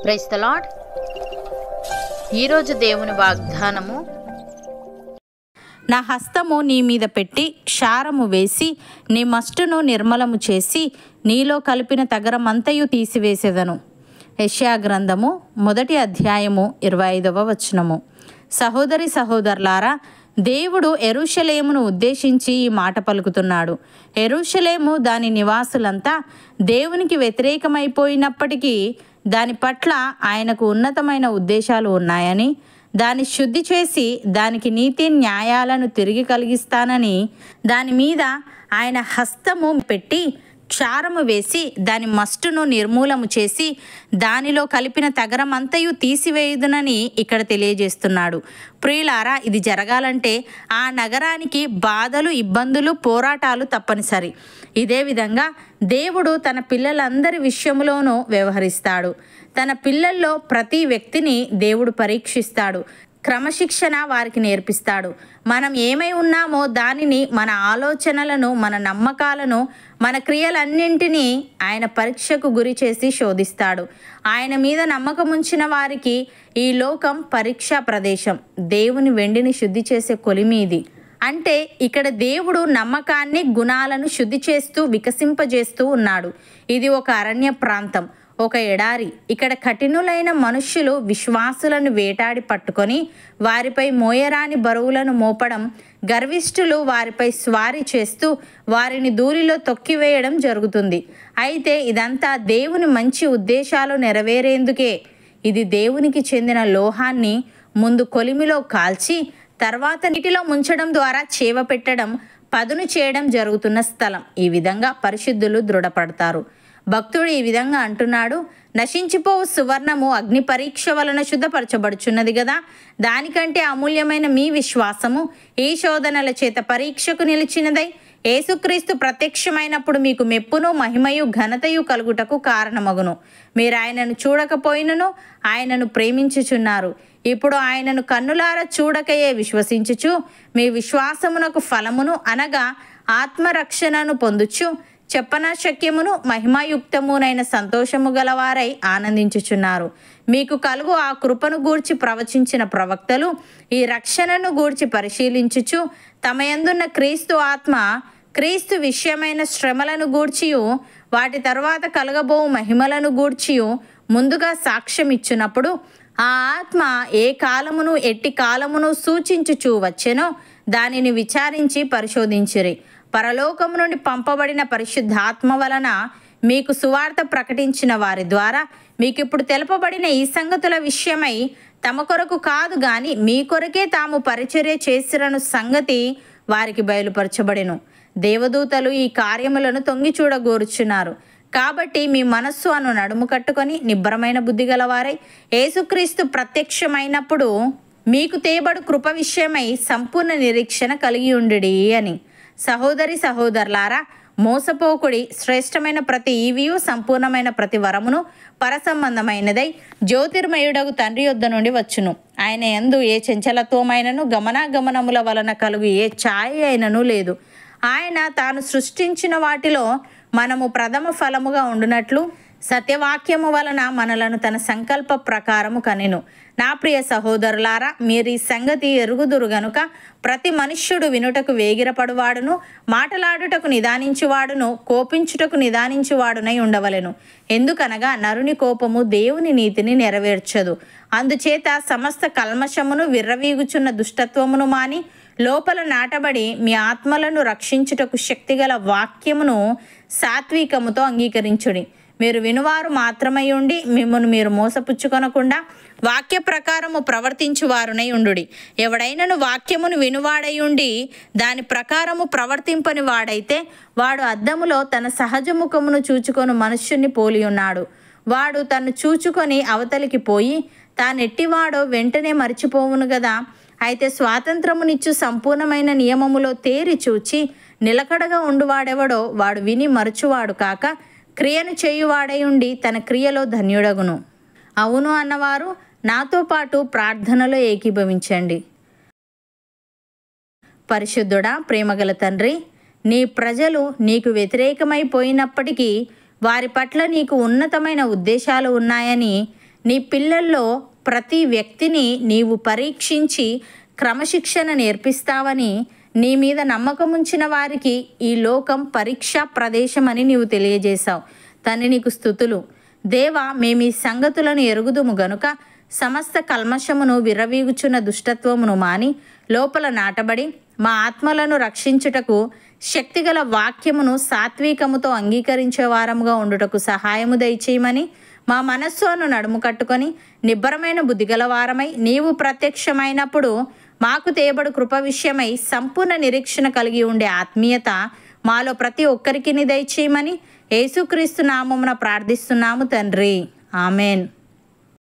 Praise the lord. ఈరోజు దేవుని వాగ్దానము, నా హస్తము నీ మీద పెట్టి క్షారము వేసి నీ మస్టును నిర్మలము చేసి నీలో కలిపిన తగరమంతయు తీసివేసేదను. యెషయా గ్రంథము 1వ అధ్యాయము 25వ వచనము. సహోదరి సహోదరులారా, దేవుడు యెరూషలేమును ఉద్దేశించి ఈ మాట పలుకుతున్నాడు. యెరూషలేము దాని నివాసులంతా దేవునికి వ్యతిరేకమైపోయినప్పటికీ దాని పట్ల ఆయనకు ఉన్నతమైన ఉద్దేశాలు ఉన్నాయని, దాన్ని శుద్ధి చేసి దానికి నీతి న్యాయాలను తిరిగి కలిగిస్తానని, దాని మీద ఆయన హస్తము పెట్టి క్షారము వేసి దాని మస్టును నిర్మూలము చేసి దానిలో కలిపిన తగరమంతయు తీసివేయుదునని ఇక్కడ తెలియజేస్తున్నాడు. ప్రియులారా, ఇది జరగాలంటే ఆ నగరానికి బాధలు, ఇబ్బందులు, పోరాటాలు తప్పనిసరి. ఇదే విధంగా దేవుడు తన పిల్లలందరి విషయంలోనూ వ్యవహరిస్తాడు. తన పిల్లల్లో ప్రతి వ్యక్తిని దేవుడు పరీక్షిస్తాడు. క్రమశిక్షణ వారికి నేర్పిస్తాడు. మనం ఏమై ఉన్నామో దానిని, మన ఆలోచనలను, మన నమ్మకాలను, మన క్రియలన్నింటినీ ఆయన పరీక్షకు గురి చేసి శోధిస్తాడు. ఆయన మీద నమ్మకం ఉంచిన వారికి ఈ లోకం పరీక్షా ప్రదేశం. దేవుని వెండిని శుద్ధి చేసే కొలిమి ఇది. అంటే ఇక్కడ దేవుడు నమ్మకాన్ని, గుణాలను శుద్ధి చేస్తూ వికసింపజేస్తూ ఉన్నాడు. ఇది ఒక అరణ్య ప్రాంతం, ఒక ఎడారి. ఇక్కడ కఠినులైన మనుష్యులు విశ్వాసులను వేటాడి పట్టుకొని వారిపై మోయరాని బరువులను మోపడం, గర్విష్ఠులు వారిపై స్వారీ చేస్తూ వారిని దూరిలో తొక్కివేయడం జరుగుతుంది. అయితే ఇదంతా దేవుని మంచి ఉద్దేశాలు నెరవేరేందుకే. ఇది దేవునికి చెందిన లోహాన్ని ముందు కొలిమిలో కాల్చి తర్వాత నీటిలో ముంచడం ద్వారా చేవ పెట్టడం, పదును చేయడం జరుగుతున్న స్థలం. ఈ విధంగా పరిశుద్ధులు దృఢపడతారు. భక్తుడు ఈ విధంగా అంటున్నాడు, నశించిపోవు సువర్ణము అగ్ని పరీక్ష వలన శుద్ధపరచబడుచున్నది కదా, దానికంటే అమూల్యమైన మీ విశ్వాసము ఈ శోధనల చేత పరీక్షకు నిలిచినదై యేసుక్రీస్తు ప్రత్యక్షమైనప్పుడు మీకు మెప్పును, మహిమయు, ఘనతయు కలుగుటకు కారణమగును. మీరు ఆయనను చూడకపోయినను ఆయనను ప్రేమించుచున్నారు. ఇప్పుడు ఆయనను కన్నులారా చూడకయే విశ్వసించుచు మీ విశ్వాసమునకు ఫలమును అనగా ఆత్మరక్షణను పొందుచు చెప్పనశక్యమును మహిమాయుక్తమునైన సంతోషము గలవారై ఆనందించుచున్నారు. మీకు కలుగు ఆ కృపను గూర్చి ప్రవచించిన ప్రవక్తలు ఈ రక్షణను గూర్చి పరిశీలించుచు తమ యందున్న క్రీస్తు ఆత్మ, క్రీస్తు విషయమైన శ్రమలను గూర్చియు వాటి తర్వాత కలగబో మహిమలను గూర్చియు ముందుగా సాక్ష్యం ఇచ్చినప్పుడు ఆ ఆత్మ ఏ కాలమును ఎట్టి కాలమును సూచించుచూ వచ్చెనో దానిని విచారించి పరిశోధించిరి. పరలోకము నుండి పంపబడిన పరిశుద్ధాత్మ వలన మీకు సువార్త ప్రకటించిన వారి ద్వారా మీకు ఇప్పుడు తెలుపబడిన ఈ సంగతుల విషయమై తమ కొరకు కాదు గాని మీ కొరకే తాము పరిచర్య చేసిరను సంగతి వారికి బయలుపరచబడెను. దేవదూతలు ఈ కార్యములను తొంగి చూడగోరుచున్నారు. కాబట్టి మీ మనస్సు అను నడుము కట్టుకొని నిబ్బరమైన బుద్ధి గలవారై యేసుక్రీస్తు ప్రత్యక్షమైనప్పుడు మీకు తేబడు కృప విషయమై సంపూర్ణ నిరీక్షణ కలిగి ఉండుడి అని. సహోదరి సహోదరులారా, మోసపోకుడి. శ్రేష్టమైన ప్రతి ఈవియు సంపూర్ణమైన ప్రతి వరమును పరసంబంధమైనదై జ్యోతిర్మయుడగు తండ్రి యొద్ద నుండి వచ్చును. ఆయన యందు ఏ చంచలత్వమైనను గమనాగమనముల వలన కలుగు ఏ ఛాయ అయినను లేదు. ఆయన తాను సృష్టించిన వాటిలో మనము ప్రథమ ఫలముగా ఉండునట్లు సత్యవాక్యము వలన మనలను తన సంకల్ప ప్రకారము కనెను. నా ప్రియ సహోదరులారా, మీరు ఈ సంగతి ఎరుగుదురు గనుక ప్రతి మనుష్యుడు వినుటకు వేగిరపడువాడును, మాటలాడుటకు నిదానించువాడును, కోపించుటకు నిదానించువాడునై ఉండవలెను. ఎందుకనగా నరుని కోపము దేవుని నీతిని నెరవేర్చదు. అందుచేత సమస్త కల్మషమును, విర్రవీగుచున్న దుష్టత్వమును మాని లోపల నాటబడి మీ ఆత్మలను రక్షించుటకు శక్తిగల వాక్యమును సాత్వికముతో అంగీకరించుడి. మీరు వినువారు మాత్రమై ఉండి మిమ్మల్ని మీరు మోసపుచ్చుకొనకుండా వాక్య ప్రకారము ప్రవర్తించువారునై ఉండుడి. ఎవడైనను వాక్యమును వినువాడై ఉండి దాని ప్రకారము ప్రవర్తింపని వాడైతే వాడు అద్దములో తన సహజ ముఖమును చూచుకొని మనుష్యుని పోలి ఉన్నాడు. వాడు తను చూచుకొని అవతలికి పోయి తానెట్టివాడో వెంటనే మరిచిపోవును గదా. అయితే స్వాతంత్రమునిచ్చు సంపూర్ణమైన నియమములో తేరి చూచి నిలకడగా ఉండువాడెవడో వాడు విని మరచువాడు కాక క్రియను చేయువాడై ఉండి తన క్రియలో ధన్యుడగును. అవును అన్నవారు నాతో పాటు ప్రార్థనలో ఏకీభవించండి. పరిశుద్ధుడా, ప్రేమగల తండ్రి, నీ ప్రజలు నీకు వ్యతిరేకమైపోయినప్పటికీ వారి పట్ల నీకు ఉన్నతమైన ఉద్దేశాలు ఉన్నాయని నీ పిల్లల్లో ప్రతి వ్యక్తిని నీవు పరీక్షించి క్రమశిక్షణ నేర్పిస్తావని, నీ మీద నమ్మకం ఉంచిన వారికి ఈ లోకం పరీక్షా ప్రదేశం అని నీవు తెలియజేశావు. తండ్రి, నీకు స్తుతులు. దేవా, మేము ఈ సంగతులను ఎరుగుదుము గనుక సమస్త కల్మషమును, విర్రవీగుచున్న దుష్టత్వమును మాని లోపల నాటబడి మా ఆత్మలను రక్షించుటకు శక్తిగల వాక్యమును సాత్వికముతో అంగీకరించే వారముగా ఉండుటకు సహాయము దయచేయమని, మా మనస్సును నడుము కట్టుకొని నిబ్బరమైన బుద్ధిగల వారమై నీవు ప్రత్యక్షమైనప్పుడు మాకు తేబడు కృప విషయమై సంపూర్ణ నిరీక్షణ కలిగి ఉండే ఆత్మీయత మాలో ప్రతి ఒక్కరికి దయచేయమని యేసుక్రీస్తు నామమున ప్రార్థిస్తున్నాము తండ్రి. ఆమెన్.